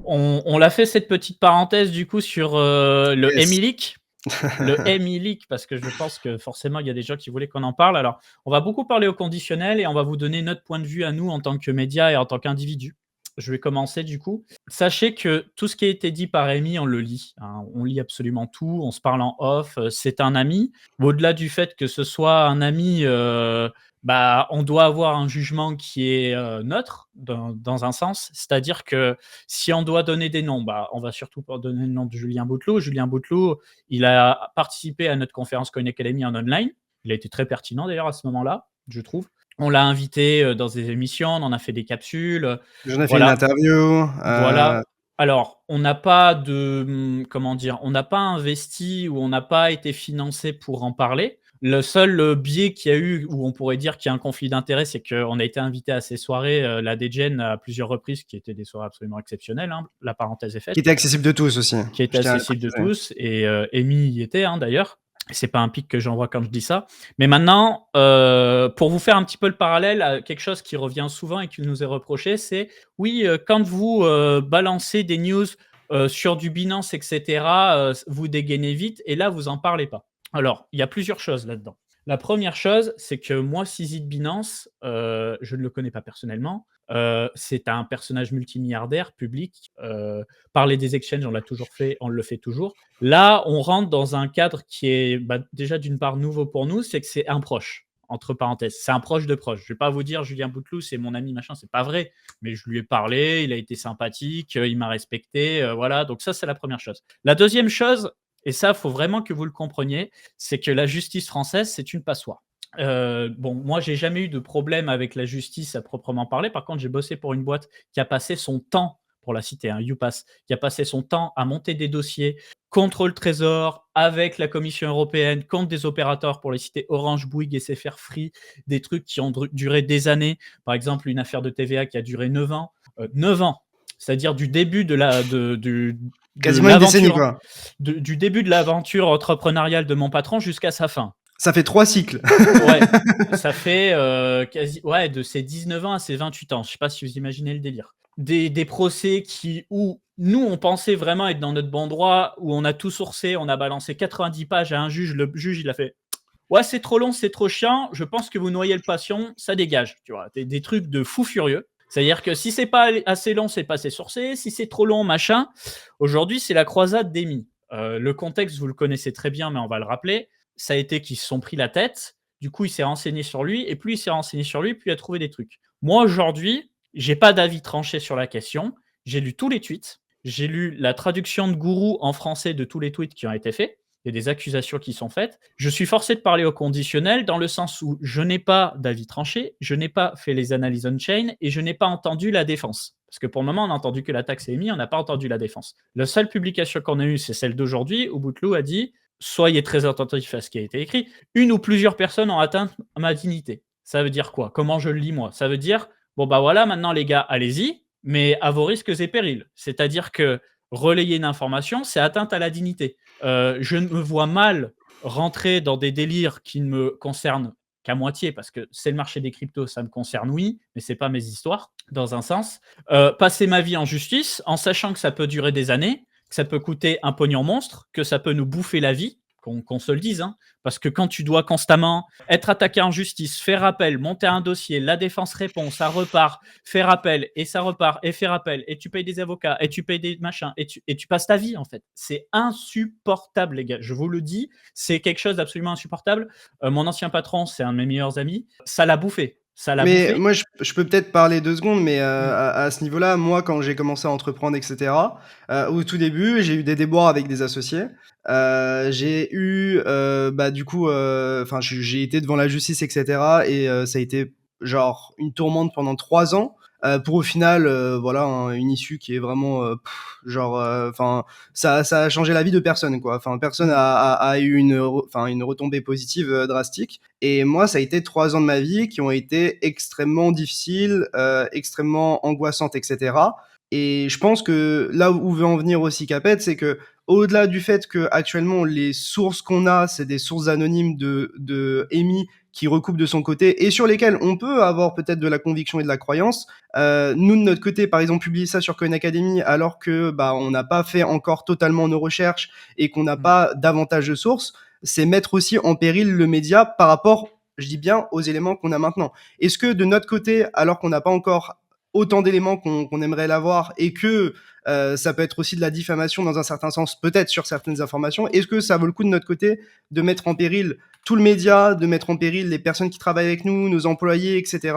On l'a fait cette petite parenthèse du coup sur, le Yes. Emilic. Le Emilic parce que je pense que forcément il y a des gens qui voulaient qu'on en parle. Alors, on va beaucoup parler au conditionnel et on va vous donner notre point de vue à nous en tant que média et en tant qu'individu. Je vais commencer du coup. Sachez que tout ce qui a été dit par Rémi, on le lit, hein. On lit absolument tout, on se parle en off, c'est un ami. Au-delà du fait que ce soit un ami, bah, on doit avoir un jugement qui est, neutre dans un sens. C'est-à-dire que si on doit donner des noms, bah, on va surtout pas donner le nom de Julien Bouteloup. Julien Bouteloup, il a participé à notre conférence Coin Academy en online. Il a été très pertinent d'ailleurs à ce moment-là, je trouve. On l'a invité, dans des émissions, on en a fait des capsules, J'en ai fait une voilà. interview. Voilà. Alors, on n'a pas de, comment dire? On n'a pas investi ou on n'a pas été financé pour en parler. Le seul, biais qu'il y a eu, où on pourrait dire qu'il y a un conflit d'intérêts, c'est qu'on a été invité à ces soirées, la DGen à plusieurs reprises, qui étaient des soirées absolument exceptionnelles, hein, la parenthèse est Qui faite, était accessible de tous aussi, qui étaient je tiens à le accessibles de préciser. tous et Amy y était, hein, d'ailleurs. C'est pas un pic que j'envoie quand je dis ça. Mais maintenant, pour vous faire un petit peu le parallèle à quelque chose qui revient souvent et qui nous est reproché, c'est oui, quand vous, balancez des news, sur du Binance et cetera, vous dégainez vite et là, vous en parlez pas. Alors, il y a plusieurs choses là-dedans. La première chose, c'est que moi, Sisi de Binance, je ne le connais pas personnellement. C'est un personnage multimilliardaire public. Parler des exchanges, on l'a toujours fait, on le fait toujours. Là, on rentre dans un cadre qui est, bah, déjà d'une part nouveau pour nous, c'est que c'est un proche, entre parenthèses. C'est un proche de proche. Je vais pas vous dire Julien Bouteloup, c'est mon ami, machin, c'est pas vrai. Mais je lui ai parlé, il a été sympathique, il m'a respecté, voilà. Donc ça, c'est la première chose. La deuxième chose, et ça, faut vraiment que vous le compreniez, c'est que la justice française, c'est une passoire. Bon, moi, j'ai jamais eu de problème avec la justice à proprement parler. Par contre, j'ai bossé pour une boîte qui a passé son temps, pour la citer, hein, UPass, qui a passé son temps à monter des dossiers contre le Trésor, avec la Commission européenne, contre des opérateurs, pour les citer Orange, Bouygues, SFR Free, des trucs qui ont duré des années. Par exemple, une affaire de TVA qui a duré 9 ans. 9 ans, c'est-à-dire du début de Quasiment une décennie, l'aventure, quoi. du début de l'aventure entrepreneuriale de mon patron jusqu'à sa fin. Ça fait 3 cycles. Ouais, ça fait quasi de ses 19 ans à ses 28 ans. Je sais pas si vous imaginez le délire. Des procès où nous, on pensait vraiment être dans notre bon droit, où on a tout sourcé, on a balancé 90 pages à un juge. Le juge, il a fait ouais, c'est trop long, c'est trop chiant. Je pense que vous noyez le patient, ça dégage. Tu vois, des trucs de fou furieux. C'est-à-dire que si c'est pas assez long, c'est pas assez sourcé. Si c'est trop long, machin. Aujourd'hui, c'est la croisade d'Amy. Le contexte, vous le connaissez très bien, mais on va le rappeler. Ça a été qu'ils se sont pris la tête. Du coup, il s'est renseigné sur lui. Et plus il s'est renseigné sur lui, plus il a trouvé des trucs. Moi, aujourd'hui, j'ai pas d'avis tranché sur la question. J'ai lu tous les tweets. J'ai lu la traduction de Gourou en français de tous les tweets qui ont été faits. Il y a des accusations qui sont faites. Je suis forcé de parler au conditionnel dans le sens où je n'ai pas d'avis tranché, je n'ai pas fait les analyses on-chain et je n'ai pas entendu la défense. Parce que pour le moment, on n'a entendu que la taxe est émise, on n'a pas entendu la défense. La seule publication qu'on a eue, c'est celle d'aujourd'hui où Bouteloup a dit soyez très attentifs à ce qui a été écrit. Une ou plusieurs personnes ont atteint ma dignité. Ça veut dire quoi? Comment je le lis moi? Ça veut dire bon bah voilà, maintenant les gars, allez-y, mais à vos risques et périls. C'est-à-dire que relayer une information, c'est atteinte à la dignité. Je me vois mal rentrer dans des délires qui ne me concernent qu'à moitié, parce que c'est le marché des cryptos, ça me concerne, oui, mais c'est pas mes histoires, dans un sens. Passer ma vie en justice, en sachant que ça peut durer des années, que ça peut coûter un pognon monstre, que ça peut nous bouffer la vie, qu'on se le dise, hein, parce que quand tu dois constamment être attaqué en justice, faire appel, monter un dossier, la défense répond, ça repart, faire appel, et ça repart, et faire appel, et tu payes des avocats, et tu payes des machins, et tu passes ta vie, en fait. C'est insupportable, les gars. Je vous le dis, c'est quelque chose d'absolument insupportable. Mon ancien patron, c'est un de mes meilleurs amis. Ça l'a bouffé. Ça l'a Mais bouffé. moi, je peux peut-être parler 2 secondes, mais Mm. à ce niveau-là, moi, quand j'ai commencé à entreprendre et cetera, au tout début, j'ai eu des déboires avec des associés. J'ai eu, bah, du coup, enfin, j'ai été devant la justice et cetera et ça a été genre une tourmente pendant 3 ans, pour au final, voilà, une issue qui est vraiment, genre, enfin, ça a changé la vie de personne, quoi. Enfin, personne Mm. a eu une retombée positive, drastique. Et moi, ça a été 3 ans de ma vie qui ont été extrêmement difficiles, extrêmement angoissantes, etc. Et je pense que là où veut en venir aussi Capet, c'est que au-delà du fait que actuellement les sources qu'on a, c'est des sources anonymes de Amy qui recoupent de son côté et sur lesquelles on peut avoir peut-être de la conviction et de la croyance. Nous de notre côté, par exemple, publier ça sur Coin Academy alors que on n'a pas fait encore totalement nos recherches et qu'on n'a pas davantage de sources, c'est mettre aussi en péril le média par rapport, je dis bien, aux éléments qu'on a maintenant. Est-ce que de notre côté, alors qu'on n'a pas encore autant d'éléments qu'on aimerait l'avoir et que ça peut être aussi de la diffamation dans un certain sens, peut-être sur certaines informations, est-ce que ça vaut le coup de notre côté de mettre en péril tout le média, de mettre en péril les personnes qui travaillent avec nous, nos employés, etc.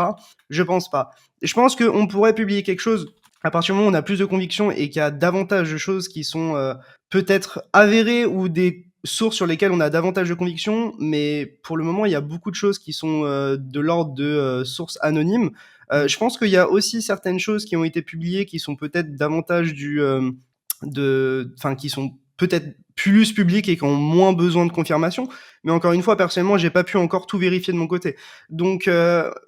Je pense pas. Je pense qu'on pourrait publier quelque chose à partir du moment où on a plus de conviction et qu'il y a davantage de choses qui sont peut-être avérées ou des sources sur lesquelles on a davantage de conviction, mais pour le moment, il y a beaucoup de choses qui sont de l'ordre de sources anonymes. Je pense qu'il y a aussi certaines choses qui ont été publiées qui sont peut-être davantage qui sont peut-être plus publiques et qui ont moins besoin de confirmation. Mais encore une fois, personnellement, j'ai pas pu encore tout vérifier de mon côté. Donc,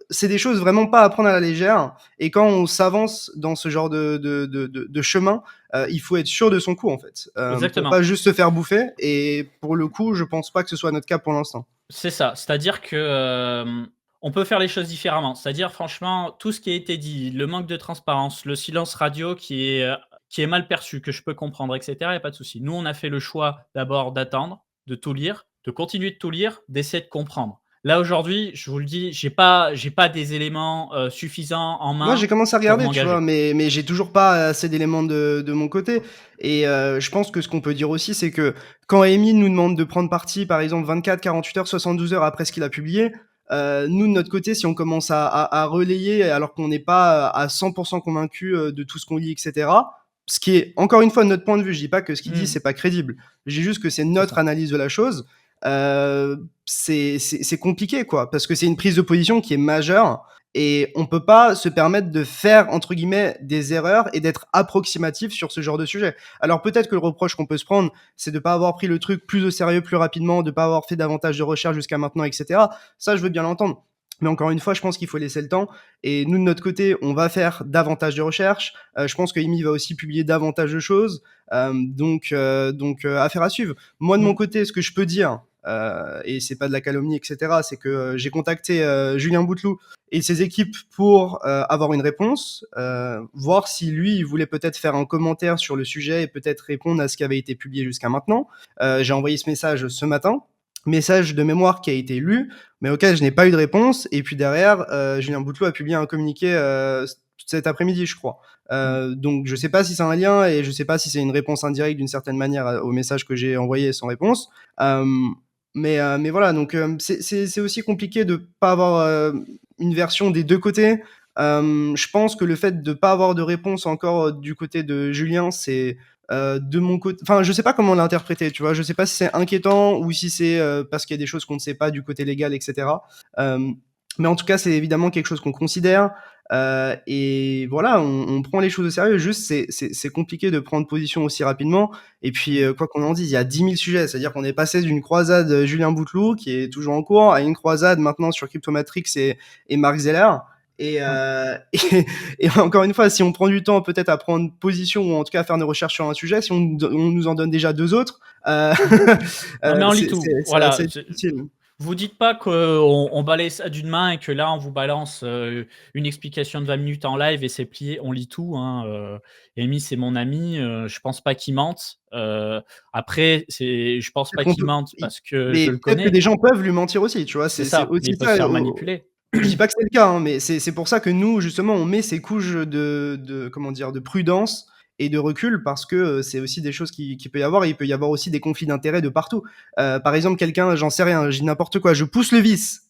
c'est des choses vraiment pas à prendre à la légère. Et quand on s'avance dans ce genre de chemin, il faut être sûr de son coup, en fait, pour Exactement. pas juste se faire bouffer. Et pour le coup, je pense pas que ce soit notre cas pour l'instant. C'est ça, c'est-à-dire que, on peut faire les choses différemment. C'est-à-dire franchement, tout ce qui a été dit, le manque de transparence, le silence radio qui est mal perçu, que je peux comprendre et cetera, il y a pas de souci. Nous, on a fait le choix d'abord d'attendre, de tout lire, de continuer de tout lire, d'essayer de comprendre. Là, aujourd'hui, je vous le dis, j'ai pas des éléments, suffisants en Moi, j'ai main commencé à pour regarder, tu vois, m'engager. mais j'ai toujours pas assez d'éléments de mon côté. Et je pense que ce qu'on peut dire aussi, c'est que quand Amy nous demande de prendre parti, par exemple, 24, 48 heures, 72 heures après ce qu'il a publié, nous, de notre côté, si on commence à relayer alors qu'on n'est pas à 100% convaincu de tout ce qu'on lit, etc., ce qui est, encore une fois, de notre point de vue, je dis pas que ce qu'il dit, Mmh, c'est pas crédible. Je dis juste que c'est c'est notre ça. analyse de la chose. C'est compliqué, quoi, parce que c'est une prise de position qui est majeure et on peut pas se permettre de faire, entre guillemets, des erreurs et d'être approximatif sur ce genre de sujet. Alors peut-être que le reproche qu'on peut se prendre, c'est de pas avoir pris le truc plus au sérieux plus rapidement, de pas avoir fait davantage de recherches jusqu'à maintenant, etc. Ça, je veux bien l'entendre. Mais encore une fois, je pense qu'il faut laisser le temps. Et nous, de notre côté, on va faire davantage de recherches. Je pense que Amy va aussi publier davantage de choses. Affaire à suivre. Moi, de mon Mmh, côté, ce que je peux dire, et c'est pas de la calomnie, etc., c'est que j'ai contacté Julien Bouteloup et ses équipes pour avoir une réponse, voir si lui, il voulait peut-être faire un commentaire sur le sujet et peut-être répondre à ce qui avait été publié jusqu'à maintenant. J'ai envoyé ce message ce matin, message de mémoire qui a été lu, mais auquel je n'ai pas eu de réponse. Et puis derrière, Julien Bouteloup a publié un communiqué cet après-midi, je crois. mmh. Donc je sais pas si c'est un lien et je sais pas si c'est une réponse indirecte d'une certaine manière au message que j'ai envoyé sans réponse. Euh, mais voilà, donc c'est aussi compliqué de pas avoir une version des deux côtés. Je pense que le fait de pas avoir de réponse encore du côté de Julien, c'est de mon côté. Enfin, je sais pas comment l'interpréter, tu vois. Je sais pas si c'est inquiétant ou si c'est parce qu'il y a des choses qu'on ne sait pas du côté légal, etc. Euh, mais en tout cas, c'est évidemment quelque chose qu'on considère. Et voilà, on prend les choses au sérieux. Juste, c'est compliqué de prendre position aussi rapidement. Et puis, quoi qu'on en dise, il y a 10 000 sujets. C'est-à-dire qu'on est passé d'une croisade Julien Bouteloup, qui est toujours en cours, à une croisade maintenant sur Cryptomatrix et Mark Zeller. Et, Ouais. et encore une fois, si on prend du temps peut-être à prendre position ou en tout cas à faire nos recherches sur un sujet, si on nous en donne déjà deux autres, Mmh. Non, mais on lit tout. c'est Voilà, assez difficile. vous dites pas qu'on balaye ça d'une main et que là, on vous balance, une explication de 20 minutes en live et c'est plié. On lit tout, hein, Amy, c'est mon ami, je pense pas qu'il mente. Après, je pense Peut-être pas qu'on qu'il peut, mente parce que je mais le peut-être que connais. des gens peuvent lui mentir aussi, tu vois. C'est C'est ça, mais aussi ils peuvent se ça. faire manipuler. Je dis pas que c'est le cas, hein, mais c'est pour ça que nous, justement, on met ces couches comment dire, de prudence et de recul parce que c'est aussi des choses qui peut y avoir et il peut y avoir aussi des conflits d'intérêts de partout. Par exemple, quelqu'un, j'en sais rien, je dis n'importe quoi, je pousse le vice,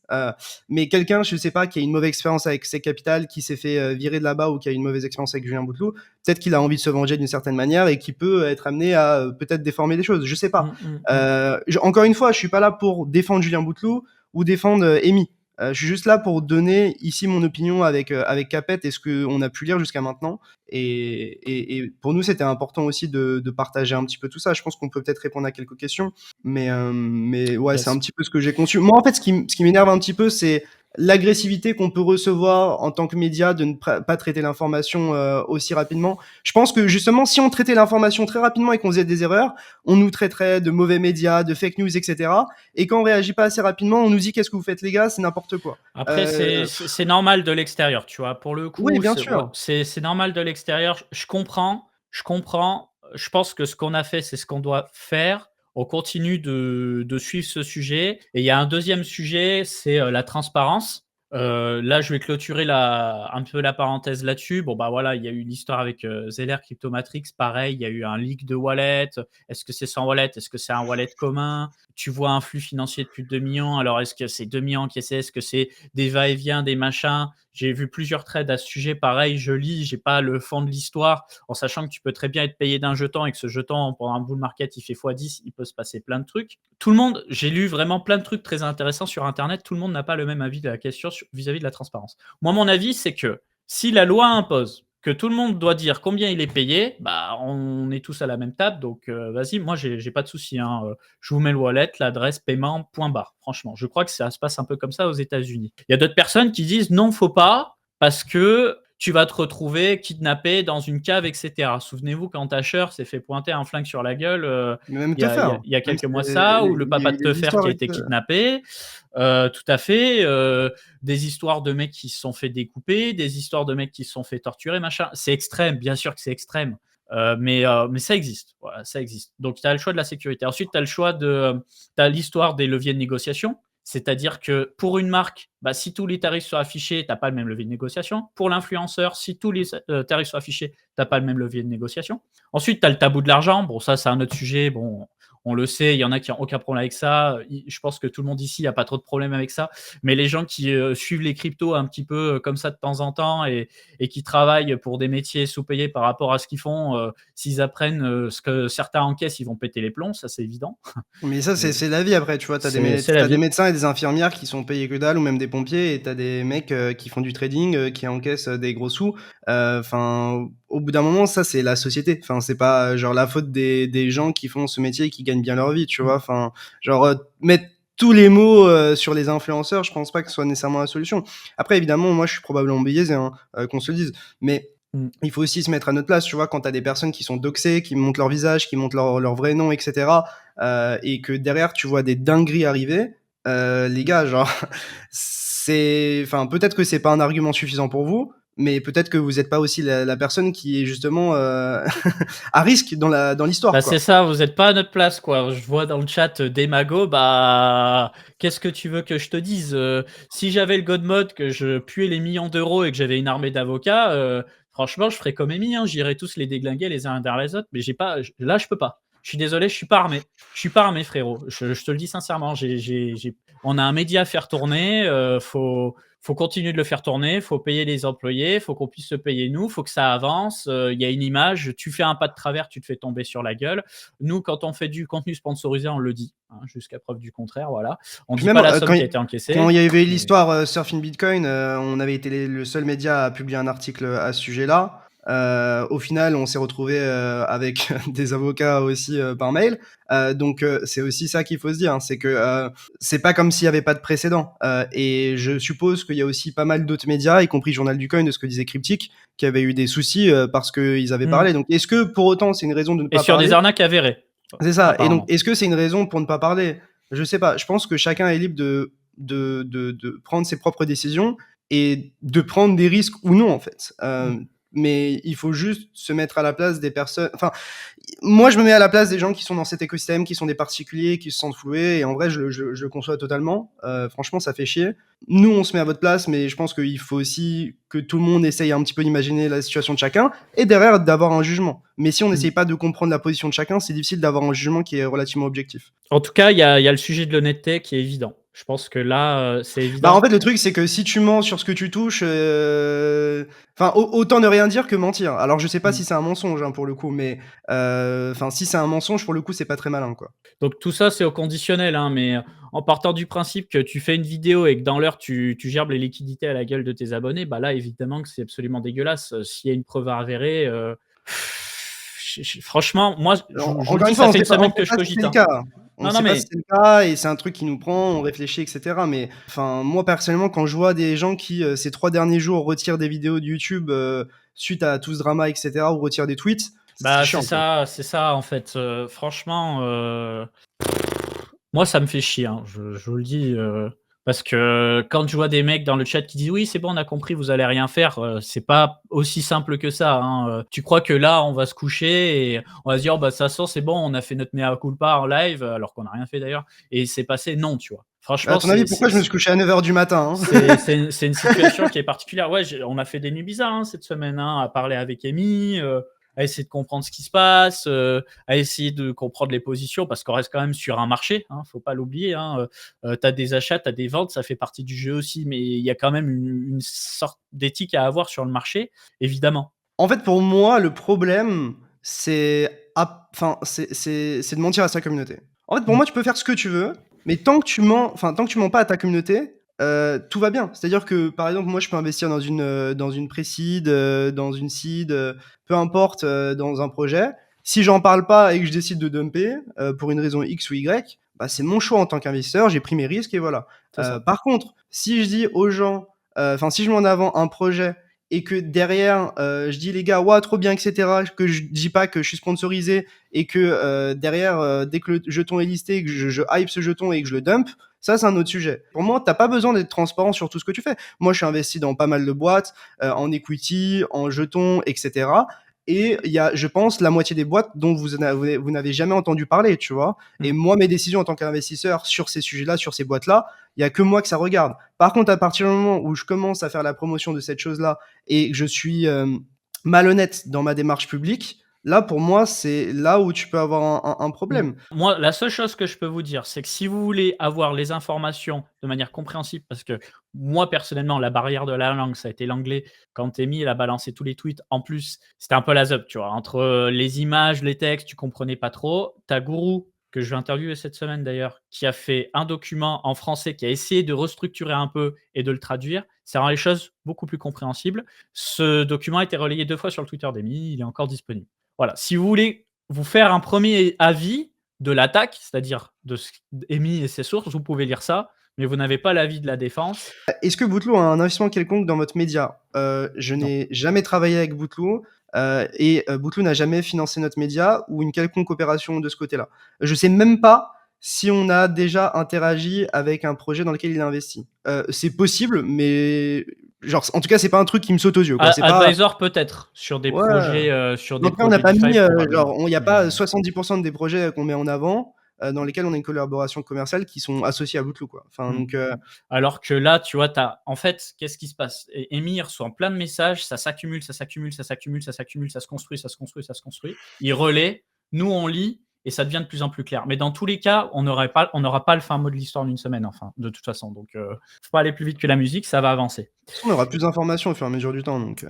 mais quelqu'un, je sais pas, qui a une mauvaise expérience avec ses capitales, qui s'est fait virer de là-bas ou qui a une mauvaise expérience avec Julien Bouteloup, peut-être qu'il a envie de se venger d'une certaine manière et qui peut être amené à peut-être déformer des choses, je sais pas. Mmh, mmh, mmh. Encore une fois, je suis pas là pour défendre Julien Bouteloup ou défendre Amy. Je suis juste là pour donner ici mon opinion avec Capet et ce qu'on a pu lire jusqu'à maintenant. Et pour nous, c'était important aussi de partager un petit peu tout ça. Je pense qu'on peut peut-être répondre à quelques questions. Mais ouais, c'est un Yes. petit peu ce que j'ai conçu. Moi, en fait, ce qui m'énerve un petit peu, c'est l'agressivité qu'on peut recevoir en tant que média de ne pas traiter l'information aussi rapidement. Je pense que justement, si on traitait l'information très rapidement et qu'on faisait des erreurs, on nous traiterait de mauvais médias, de fake news, etc. Et quand on réagit pas assez rapidement, on nous dit qu'est-ce que vous faites les gars, c'est n'importe quoi. Après, c'est normal de l'extérieur, tu vois. Pour le Oui, coup, bien ouais, sûr. c'est normal de l'extérieur. Je comprends, je comprends. Je pense que ce qu'on a fait, c'est ce qu'on doit faire. On continue de suivre ce sujet. Et il y a un deuxième sujet, c'est la transparence. Là, je vais clôturer un peu la parenthèse là-dessus. Bon, bah voilà, il y a eu l'histoire avec Zeller Cryptomatrix. Pareil, il y a eu un leak de wallet. Est-ce que c'est sans wallet? Est-ce que c'est un wallet commun? Tu vois un flux financier de plus de 2 millions. Alors, est-ce que c'est 2 millions encaissés? Est-ce que c'est des va-et-vient, des machins? J'ai vu plusieurs trades à ce sujet. Pareil, je lis, j'ai pas le fond de l'histoire, en sachant que tu peux très bien être payé d'un jeton et que ce jeton, pendant un bull market, il fait x10, il peut se passer plein de trucs. Tout le monde, j'ai lu vraiment plein de trucs très intéressants sur Internet. Tout le monde n'a pas le même avis de la question vis-à-vis de la transparence. Moi, mon avis, c'est que si la loi impose que tout le monde doit dire combien il est payé, bah, on est tous à la même table. Donc, vas-y, moi, j'ai pas de souci, hein. Je vous mets le wallet, l'adresse, paiement, point barre. Franchement, je crois que ça se passe un peu comme ça aux États-Unis. Il y a d'autres personnes qui disent non, faut pas, parce que tu vas te retrouver kidnappé dans une cave, etc. Souvenez-vous quand Tasher s'est fait pointer un flingue sur la gueule Mais même il y a, il y Teffer. a- il y a Même quelques mois de ça, ou le il y a papa eu de des Teffer histoires qui a avec été kidnappé. Tout à fait. Des histoires de mecs qui se sont fait découper, des histoires de mecs qui se sont fait torturer, machin. C'est extrême, bien sûr que c'est extrême. Mais ça existe. Voilà, ça existe. Donc, tu as le choix de la sécurité. Ensuite, tu as le choix t'as l'histoire des leviers de négociation. C'est-à-dire que pour une marque, bah, si tous les tarifs sont affichés, tu n'as pas le même levier de négociation. Pour l'influenceur, si tous les tarifs sont affichés, tu n'as pas le même levier de négociation. Ensuite, tu as le tabou de l'argent. Bon, ça, c'est un autre sujet. Bon, on le sait, il y en a qui n'ont aucun problème avec ça. Je pense que tout le monde ici n'a pas trop de problème avec ça. Mais les gens qui suivent les cryptos un petit peu comme ça de temps en temps et qui travaillent pour des métiers sous-payés par rapport à ce qu'ils font, s'ils apprennent ce que certains encaissent, ils vont péter les plombs, ça c'est évident. Mais ça, Et c'est la vie après, tu vois. c'est la T'as des vie. médecins et des infirmières qui sont payés que dalle, ou même des pompiers, et t'as des mecs qui font du trading, qui encaissent des gros sous. Enfin, au bout d'un moment, ça, c'est la société. Enfin, c'est pas genre la faute des gens qui font ce métier et qui gagnent bien leur vie, tu vois. Enfin, genre, mettre tous les mots sur les influenceurs, je pense pas que ce soit nécessairement la solution. Après, évidemment, moi, je suis probablement biaisé, hein, qu'on se le dise. Mais Mm. il faut aussi se mettre à notre place, tu vois, quand t'as des personnes qui sont doxées, qui montrent leur visage, qui montrent leur vrai nom, etc. Et que derrière, tu vois des dingueries arriver, les gars, genre, enfin, peut-être que c'est pas un argument suffisant pour vous, mais peut-être que vous n'êtes pas aussi la personne qui est justement à risque dans l'histoire, Bah quoi. c'est ça, vous n'êtes pas à notre place, quoi. Je vois dans le chat des magos, bah qu'est-ce que tu veux que je te dise? Si j'avais le God Mode, que je puais les millions d'euros et que j'avais une armée d'avocats, franchement, je ferais comme Amy, hein. J'irais tous les déglinguer les uns derrière les autres, mais là, je peux pas. Je suis désolé, je suis pas armé. Je suis pas armé, frérot. Je te le dis sincèrement. On a un média à faire tourner. Faut continuer de le faire tourner, faut payer les employés, faut qu'on puisse se payer nous, faut que ça avance. Il y a une image, tu fais un pas de travers, tu te fais tomber sur la gueule. Nous, quand on fait du contenu sponsorisé, on le dit, hein, jusqu'à preuve du contraire, voilà. On Puis dit même pas la somme qui a été quand encaissée. il y avait eu Mais... l'histoire Surfing Bitcoin, on avait été le seul média à publier un article à ce sujet-là. Au final, on s'est retrouvé avec des avocats aussi par mail. Donc c'est aussi ça qu'il faut se dire, hein, c'est que c'est pas comme s'il y avait pas de précédent. Et je suppose qu'il y a aussi pas mal d'autres médias, y compris Journal du Coin, de ce que disait Cryptic, qui avaient eu des soucis parce qu'ils avaient parlé. Donc est-ce que pour autant c'est une raison de ne Et pas sur des parler? arnaques avérées, C'est ça. Et donc, apparemment. est-ce que c'est une raison pour ne pas parler? Je sais pas. Je pense que chacun est libre de prendre ses propres décisions et de prendre des risques ou non, en fait. Mais il faut juste se mettre à la place des personnes. Enfin, moi, je me mets à la place des gens qui sont dans cet écosystème, qui sont des particuliers, qui se sentent floués. Et en vrai, je le conçois totalement. Franchement, ça fait chier. Nous, on se met à votre place, mais je pense qu'il faut aussi que tout le monde essaye un petit peu d'imaginer la situation de chacun et derrière d'avoir un jugement. Mais si on n'essaye pas de comprendre la position de chacun, c'est difficile d'avoir un jugement qui est relativement objectif. En tout cas, il y a le sujet de l'honnêteté qui est évident. Je pense que là, c'est Bah, en évident. fait, le truc, c'est que si tu mens sur ce que tu touches, enfin, autant ne rien dire que mentir. Alors, je sais pas si c'est un mensonge, hein, pour le coup, mais enfin, si c'est un mensonge, pour le coup, c'est pas très malin, quoi. Donc tout ça, c'est au conditionnel, hein, mais en partant du principe que tu fais une vidéo et que dans l'heure, tu gerbes les liquidités à la gueule de tes abonnés, bah là, évidemment que c'est absolument dégueulasse. S'il y a une preuve avérée, franchement, moi, je vous le Encore une dis, fois, ça on fait sait une pas, on semaine sait que je pas si c'est cogite, le hein. cas. On Non, non, sait pas si mais c'est le cas et c'est un truc qui nous prend, on réfléchit, et cetera. Mais enfin, moi personnellement, quand je vois des gens qui, ces 3 derniers jours retirent des vidéos de YouTube, suite à tout ce drama, et cetera, ou retirent des tweets, c'est bah, chiant, quoi. c'est ça en fait. Franchement, moi ça me fait chier, hein, je vous le dis, parce que quand je vois des mecs dans le chat qui disent: «Oui, c'est bon, on a compris, vous allez rien faire», c'est pas aussi simple que ça, hein, tu crois que là, on va se coucher et on va se dire: «Oh bah, de toute façon, c'est bon, on a fait notre mea culpa en live», alors qu'on a rien fait d'ailleurs et c'est passé? Non, tu vois? À Franchement, ton avis, pourquoi je me suis couché à 9 heures du matin, hein? c'est une situation qui est particulière. Ouais, on a fait des nuits bizarres, hein, cette semaine, hein, à parler avec Amy, à essayer de comprendre ce qui se passe, à essayer de comprendre les positions parce qu'on reste quand même sur un marché, hein, faut pas l'oublier, hein, tu as des achats, tu as des ventes, ça fait partie du jeu aussi, mais il y a quand même une sorte d'éthique à avoir sur le marché, évidemment. En fait, pour moi, le problème, c'est enfin, c'est de mentir à sa communauté. En fait, pour Mmh. moi, tu peux faire ce que tu veux, mais tant que tu mens pas à ta communauté, tout va bien. C'est-à-dire que, par exemple, moi, je peux investir dans une pré-seed, dans une seed, peu importe, dans un projet. Si j'en parle pas et que je décide de dumper, pour une raison X ou Y, bah, c'est mon choix en tant qu'investisseur, j'ai pris mes risques et voilà. C'est ça. Par contre, si je dis aux gens, enfin, si je mets en avant un projet et que derrière, je dis: «Les gars, waouh, trop bien» et cetera, que je dis pas que je suis sponsorisé et que, derrière, dès que le jeton est listé, que je hype ce jeton et que je le dump, ça, c'est un autre sujet. Pour moi, tu pas besoin d'être transparent sur tout ce que tu fais. Moi, je suis investi dans pas mal de boîtes, en equity, en jetons et cetera, et il y a, je pense, la moitié des boîtes dont vous n'avez jamais entendu parler, tu vois? Et Mmh. moi, mes décisions en tant qu'investisseur sur ces sujets-là, sur ces boîtes-là, il y a que moi que ça regarde. Par contre, à partir du moment où je commence à faire la promotion de cette chose-là et que je suis malhonnête dans ma démarche publique, là, pour moi, c'est là où tu peux avoir un Mmh. problème. Moi, la seule chose que je peux vous dire, c'est que si vous voulez avoir les informations de manière compréhensible, parce que moi, personnellement, la barrière de la langue, ça a été l'anglais. Quand Amy, elle a balancé tous les tweets, en plus, c'était un peu la zeub, tu vois? Entre, les images, les textes, tu comprenais pas trop. Tu Gourou, que je vais interviewer cette semaine d'ailleurs, qui a fait un document en français, qui a essayé de restructurer un peu et de le traduire. Ça rend les choses beaucoup plus compréhensibles. Ce document a été relayé 2 fois sur le Twitter d'Amy, il est encore disponible. Voilà, si vous voulez vous faire un premier avis de l'attaque, c'est-à-dire de ce Amy et ses sources, vous pouvez lire ça, mais vous n'avez pas l'avis de la défense. Est-ce que Bootloo a un investissement quelconque dans votre média? Je Non. n'ai jamais travaillé avec Bootloo, et Bootloo n'a jamais financé notre média ou une quelconque opération de ce côté-là. Je sais même pas si on a déjà interagi avec un projet dans lequel il a investi. C'est possible, mais genre, en tout cas, c'est pas un truc qui me saute aux yeux, quoi. C'est pas Advisor peut-être, ouais. sur En des tout cas, on n'a projets pas DeFi mis, probablement, genre, il y a mais pas 70% des projets qu'on met en avant, dans lesquels on a une collaboration commerciale qui sont associés à Bootloo, quoi. Enfin, mmh. donc, Alors que là, tu vois, en fait, qu'est-ce qui se passe? Amy, il reçoit plein de messages, ça s'accumule, ça s'accumule, ça s'accumule, ça s'accumule, ça se construit, ça se construit, ça se construit. Il relaie, nous on lit et ça devient de plus en plus clair. Mais dans tous les cas, on n'aura pas le fin mot de l'histoire d'une semaine, enfin, de toute façon. Donc, faut pas aller plus vite que la musique, ça va avancer. de toute façon, on aura plus d'informations au fur et à mesure du temps, donc,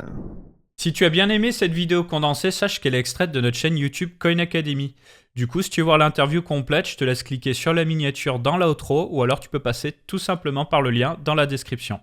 Si tu as bien aimé cette vidéo condensée, sache qu'elle est extraite de notre chaîne YouTube Coin Academy. Du coup, si tu veux voir l'interview complète, je te laisse cliquer sur la miniature dans l'outro ou alors tu peux passer tout simplement par le lien dans la description.